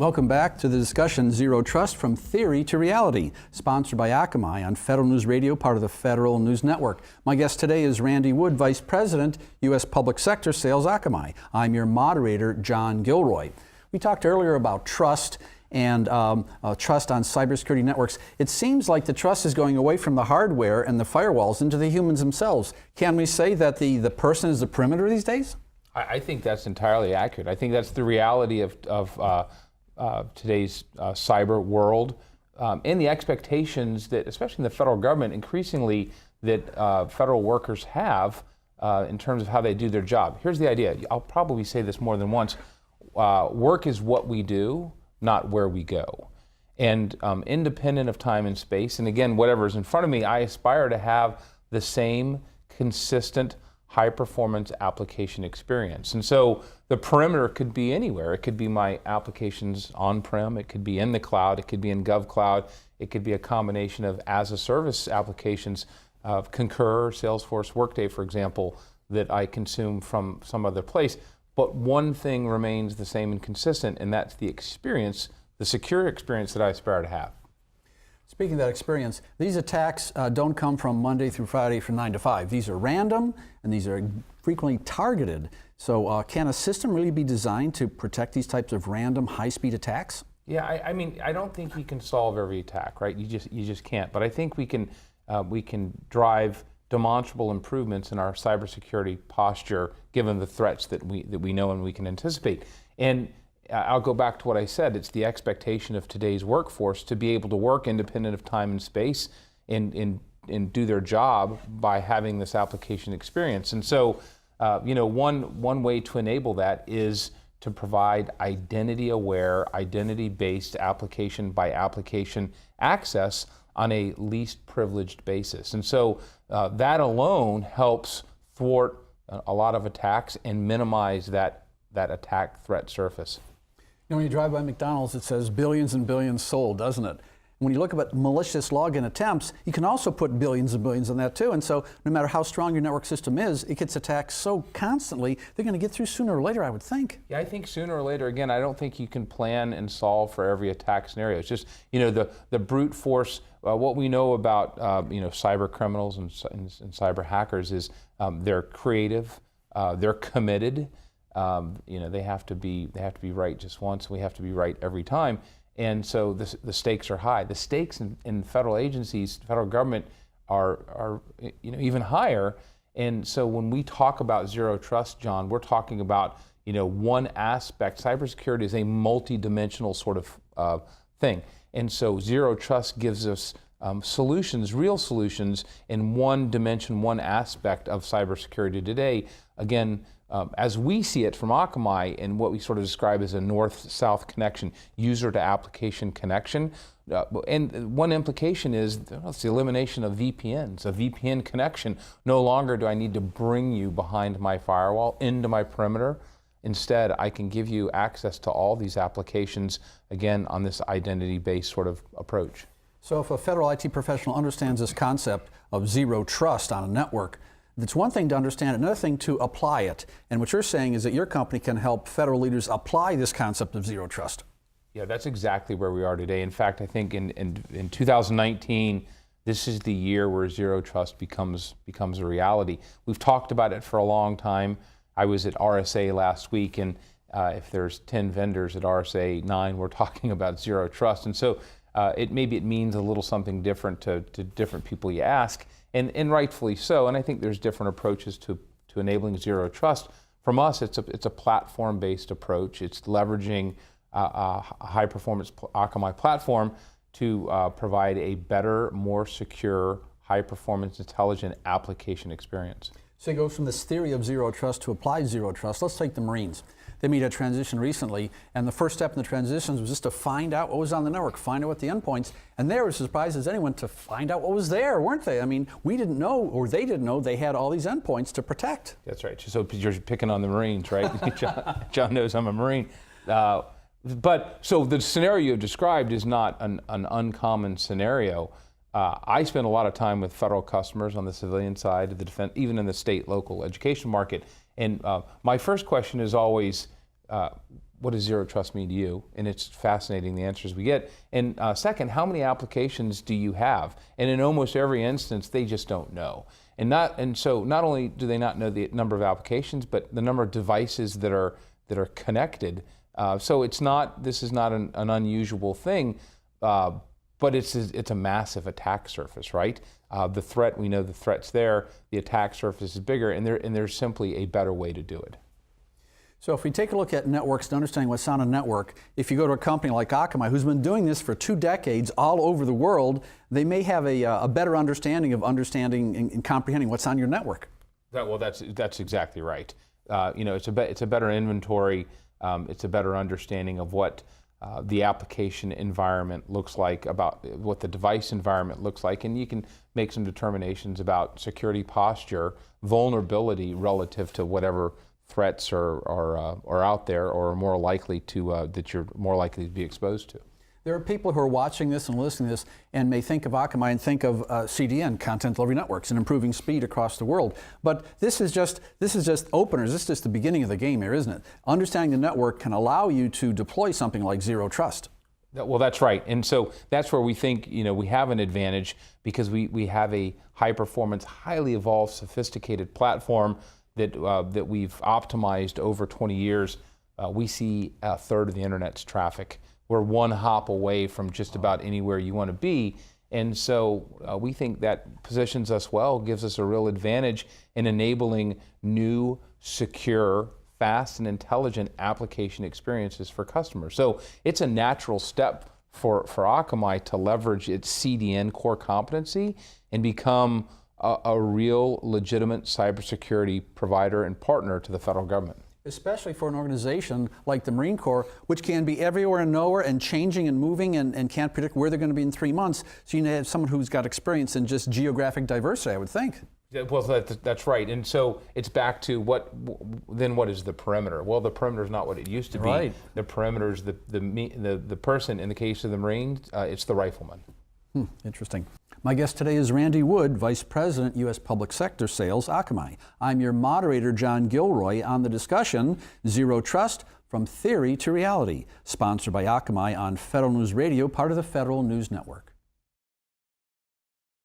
Welcome back to the discussion Zero Trust from Theory to Reality, sponsored by Akamai on Federal News Radio, part of the Federal News Network. My guest today is Randy Wood, Vice President, U.S. Public Sector Sales, Akamai. I'm your moderator, John Gilroy. We talked earlier about trust and trust on cybersecurity networks. It seems like the trust is going away from the hardware and the firewalls into the humans themselves. Can we say that the person is the perimeter these days? I think that's entirely accurate. I think that's the reality of today's cyber world, and the expectations that, especially in the federal government, increasingly that federal workers have in terms of how they do their job. Here's the idea. I'll probably say this more than once. Work is what we do, not where we go. And independent of time and space, and again, whatever is in front of me, I aspire to have the same consistent high-performance application experience. And so the perimeter could be anywhere. It could be my applications on-prem, it could be in the cloud, it could be in GovCloud, it could be a combination of as-a-service applications of Concur, Salesforce, Workday, for example, that I consume from some other place. But one thing remains the same and consistent, and that's the experience, the secure experience that I aspire to have. Speaking of that experience, these attacks don't come from Monday through Friday from 9 to 5. These are random, and these are frequently targeted. So can a system really be designed to protect these types of random, high-speed attacks? Yeah, I mean, I don't think you can solve every attack, right? You just can't. But I think we can drive demonstrable improvements in our cybersecurity posture, given the threats that we know and we can anticipate. And I'll go back to what I said. It's the expectation of today's workforce to be able to work independent of time and space and do their job by having this application experience. And so, one way to enable that is to provide identity-aware, identity-based application by application access on a least privileged basis. And so that alone helps thwart a lot of attacks and minimize that attack threat surface. You know, when you drive by McDonald's, it says billions and billions sold, doesn't it? When you look at malicious login attempts, you can also put billions and billions on that too. And so no matter how strong your network system is, it gets attacked so constantly, they're going to get through sooner or later, I would think. Yeah, I think sooner or later. Again, I don't think you can plan and solve for every attack scenario. It's just, the brute force, what we know about, cyber criminals and cyber hackers is they're creative, they're committed. They have to be right just once. We have to be right every time. And so the stakes are high. The stakes in federal agencies, federal government, are even higher. And so when we talk about zero trust, John, we're talking about one aspect. Cybersecurity is a multi-dimensional sort of thing. And so zero trust gives us solutions, real solutions in one dimension, one aspect of cybersecurity today. Again, as we see it from Akamai and what we sort of describe as a north-south connection, user-to-application connection. And one implication is it's the elimination of VPNs, a VPN connection. No longer do I need to bring you behind my firewall into my perimeter. Instead, I can give you access to all these applications, again, on this identity-based sort of approach. So if a federal IT professional understands this concept of zero trust on a network, it's one thing to understand it, another thing to apply it. And what you're saying is that your company can help federal leaders apply this concept of zero trust. Yeah, that's exactly where we are today. In fact, I think in 2019, this is the year where zero trust becomes a reality. We've talked about it for a long time. I was at RSA last week, and if there's 10 vendors at RSA 9, we're talking about zero trust. And so it means a little something different to different people you ask. And rightfully so, and I think there's different approaches to enabling zero trust. From us, it's a platform-based approach. It's leveraging a high-performance Akamai platform to provide a better, more secure, high-performance, intelligent application experience. So you go from this theory of zero trust to applied zero trust. Let's take the Marines. They made a transition recently, and the first step in the transitions was just to find out what was on the network, find out what the endpoints, and they were as surprised as anyone to find out what was there, weren't they? I mean, we didn't know, or they didn't know, they had all these endpoints to protect. That's right. So you're picking on the Marines, right? John knows I'm a Marine. But so the scenario you described is not an uncommon scenario. I spend a lot of time with federal customers on the civilian side of the defense, even in the state, local education market. And my first question is always, what does zero trust mean to you? And it's fascinating the answers we get. And second, how many applications do you have? And in almost every instance, they just don't know. And so not only do they not know the number of applications, but the number of devices that are connected. So this is not an unusual thing, but it's a massive attack surface, right? The threat, we know the threat's there, the attack surface is bigger, and there's simply a better way to do it. So if we take a look at networks and understanding what's on a network, if you go to a company like Akamai, who's been doing this for 2 decades all over the world, they may have a better understanding and comprehending what's on your network. That's exactly right. It's a better inventory. It's a better understanding of what the application environment looks like, about what the device environment looks like, and you can make some determinations about security posture, vulnerability relative to whatever threats are out there or are more likely to that you're more likely to be exposed to. There are people who are watching this and listening to this and may think of Akamai and think of CDN, Content Delivery Networks, and improving speed across the world. But this is just openers. This is just the beginning of the game here, isn't it? Understanding the network can allow you to deploy something like Zero Trust. Well, that's right. And so that's where we think we have an advantage, because we have a high-performance, highly evolved, sophisticated platform that we've optimized over 20 years. We see a third of the internet's traffic. We're one hop away from just about anywhere you want to be. And so we think that positions us well, gives us a real advantage in enabling new, secure, fast, and intelligent application experiences for customers. So it's a natural step for Akamai to leverage its CDN core competency and become a real, legitimate cybersecurity provider and partner to the federal government. Especially for an organization like the Marine Corps, which can be everywhere and nowhere and changing and moving and can't predict where they're going to be in 3 months. So you need to have someone who's got experience in just geographic diversity, I would think. Yeah, well, that's right. And so it's back to what is the perimeter? Well, the perimeter is not what it used to be. Right. The perimeter is the person. In the case of the Marines, it's the rifleman. Interesting. My guest today is Randy Wood, Vice President, U.S. Public Sector Sales, Akamai. I'm your moderator, John Gilroy, on the discussion, Zero Trust, From Theory to Reality, sponsored by Akamai on Federal News Radio, part of the Federal News Network.